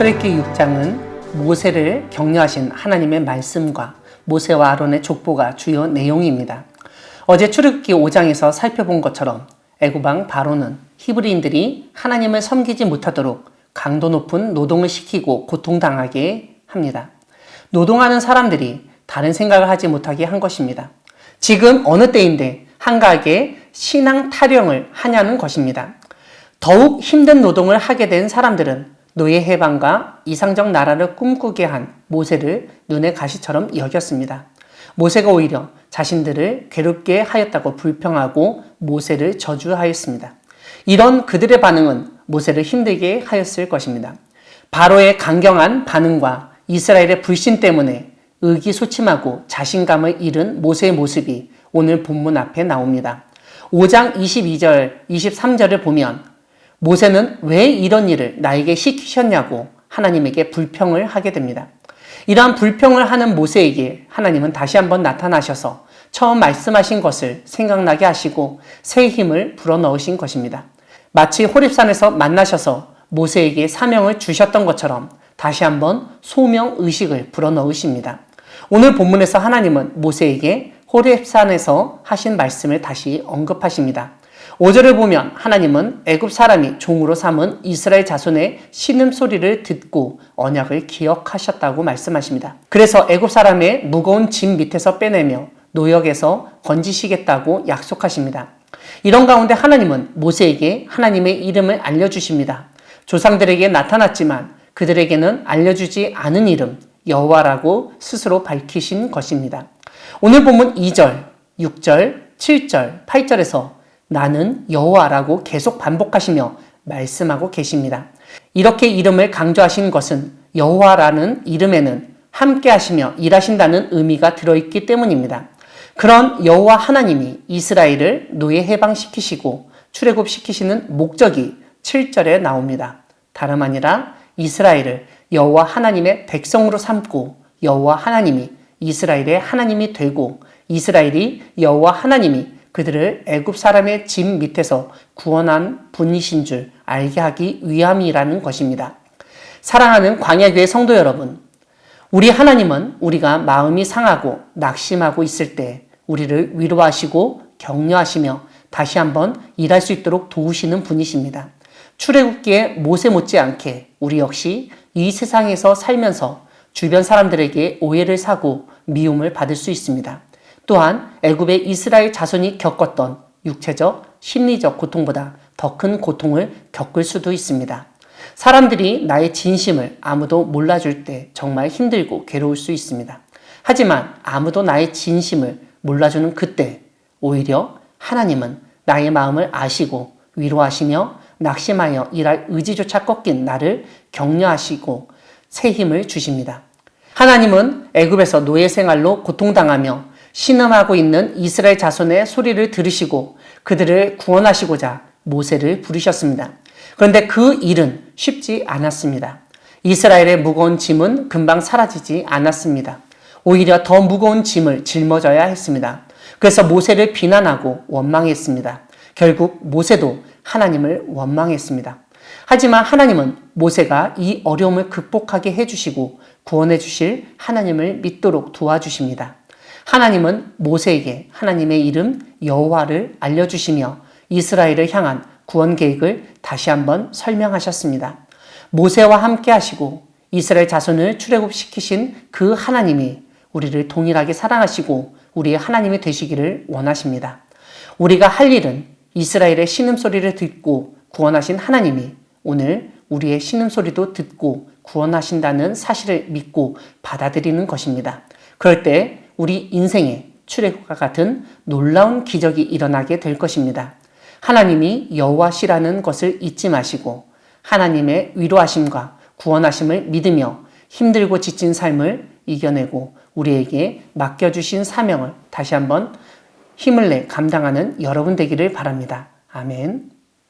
출애굽기 6장은 모세를 격려하신 하나님의 말씀과 모세와 아론의 족보가 주요 내용입니다. 어제 출애굽기 5장에서 살펴본 것처럼 애굽 왕 바로는 히브리인들이 하나님을 섬기지 못하도록 강도 높은 노동을 시키고 고통당하게 합니다. 노동하는 사람들이 다른 생각을 하지 못하게 한 것입니다. 지금 어느 때인데 한가하게 신앙 타령을 하냐는 것입니다. 더욱 힘든 노동을 하게 된 사람들은 노예 해방과 이상적 나라를 꿈꾸게 한 모세를 눈의 가시처럼 여겼습니다. 모세가 오히려 자신들을 괴롭게 하였다고 불평하고 모세를 저주하였습니다. 이런 그들의 반응은 모세를 힘들게 하였을 것입니다. 바로의 강경한 반응과 이스라엘의 불신 때문에 의기소침하고 자신감을 잃은 모세의 모습이 오늘 본문 앞에 나옵니다. 5장 22절, 23절을 보면 모세는 왜 이런 일을 나에게 시키셨냐고 하나님에게 불평을 하게 됩니다. 이러한 불평을 하는 모세에게 하나님은 다시 한번 나타나셔서 처음 말씀하신 것을 생각나게 하시고 새 힘을 불어넣으신 것입니다. 마치 호렙산에서 만나셔서 모세에게 사명을 주셨던 것처럼 다시 한번 소명의식을 불어넣으십니다. 오늘 본문에서 하나님은 모세에게 호렙산에서 하신 말씀을 다시 언급하십니다. 5절을 보면 하나님은 애굽 사람이 종으로 삼은 이스라엘 자손의 신음소리를 듣고 언약을 기억하셨다고 말씀하십니다. 그래서 애굽 사람의 무거운 짐 밑에서 빼내며 노역에서 건지시겠다고 약속하십니다. 이런 가운데 하나님은 모세에게 하나님의 이름을 알려주십니다. 조상들에게 나타났지만 그들에게는 알려주지 않은 이름 여호와라고 스스로 밝히신 것입니다. 오늘 본문 2절, 6절, 7절, 8절에서 나는 여호와라고 계속 반복하시며 말씀하고 계십니다. 이렇게 이름을 강조하신 것은 여호와라는 이름에는 함께 하시며 일하신다는 의미가 들어있기 때문입니다. 그런 여호와 하나님이 이스라엘을 노예 해방시키시고 출애굽시키시는 목적이 7절에 나옵니다. 다름 아니라 이스라엘을 여호와 하나님의 백성으로 삼고 여호와 하나님이 이스라엘의 하나님이 되고 이스라엘이 여호와 하나님이 그들을 애굽 사람의 짐 밑에서 구원한 분이신 줄 알게 하기 위함이라는 것입니다. 사랑하는 광야교회 성도 여러분, 우리 하나님은 우리가 마음이 상하고 낙심하고 있을 때 우리를 위로하시고 격려하시며 다시 한번 일할 수 있도록 도우시는 분이십니다. 출애굽기의 모세 못지않게 우리 역시 이 세상에서 살면서 주변 사람들에게 오해를 사고 미움을 받을 수 있습니다. 또한 애굽의 이스라엘 자손이 겪었던 육체적, 심리적 고통보다 더 큰 고통을 겪을 수도 있습니다. 사람들이 나의 진심을 아무도 몰라줄 때 정말 힘들고 괴로울 수 있습니다. 하지만 아무도 나의 진심을 몰라주는 그때 오히려 하나님은 나의 마음을 아시고 위로하시며 낙심하여 일할 의지조차 꺾인 나를 격려하시고 새 힘을 주십니다. 하나님은 애굽에서 노예 생활로 고통당하며 신음하고 있는 이스라엘 자손의 소리를 들으시고 그들을 구원하시고자 모세를 부르셨습니다. 그런데 그 일은 쉽지 않았습니다. 이스라엘의 무거운 짐은 금방 사라지지 않았습니다. 오히려 더 무거운 짐을 짊어져야 했습니다. 그래서 모세를 비난하고 원망했습니다. 결국 모세도 하나님을 원망했습니다. 하지만 하나님은 모세가 이 어려움을 극복하게 해주시고 구원해 주실 하나님을 믿도록 도와주십니다. 하나님은 모세에게 하나님의 이름 여호와를 알려주시며 이스라엘을 향한 구원 계획을 다시 한번 설명하셨습니다. 모세와 함께 하시고 이스라엘 자손을 출애굽시키신 그 하나님이 우리를 동일하게 사랑하시고 우리의 하나님이 되시기를 원하십니다. 우리가 할 일은 이스라엘의 신음소리를 듣고 구원하신 하나님이 오늘 우리의 신음소리도 듣고 구원하신다는 사실을 믿고 받아들이는 것입니다. 그럴 때 우리 인생에 출애굽과 같은 놀라운 기적이 일어나게 될 것입니다. 하나님이 여호와시라는 것을 잊지 마시고 하나님의 위로하심과 구원하심을 믿으며 힘들고 지친 삶을 이겨내고 우리에게 맡겨주신 사명을 다시 한번 힘을 내 감당하는 여러분 되기를 바랍니다. 아멘.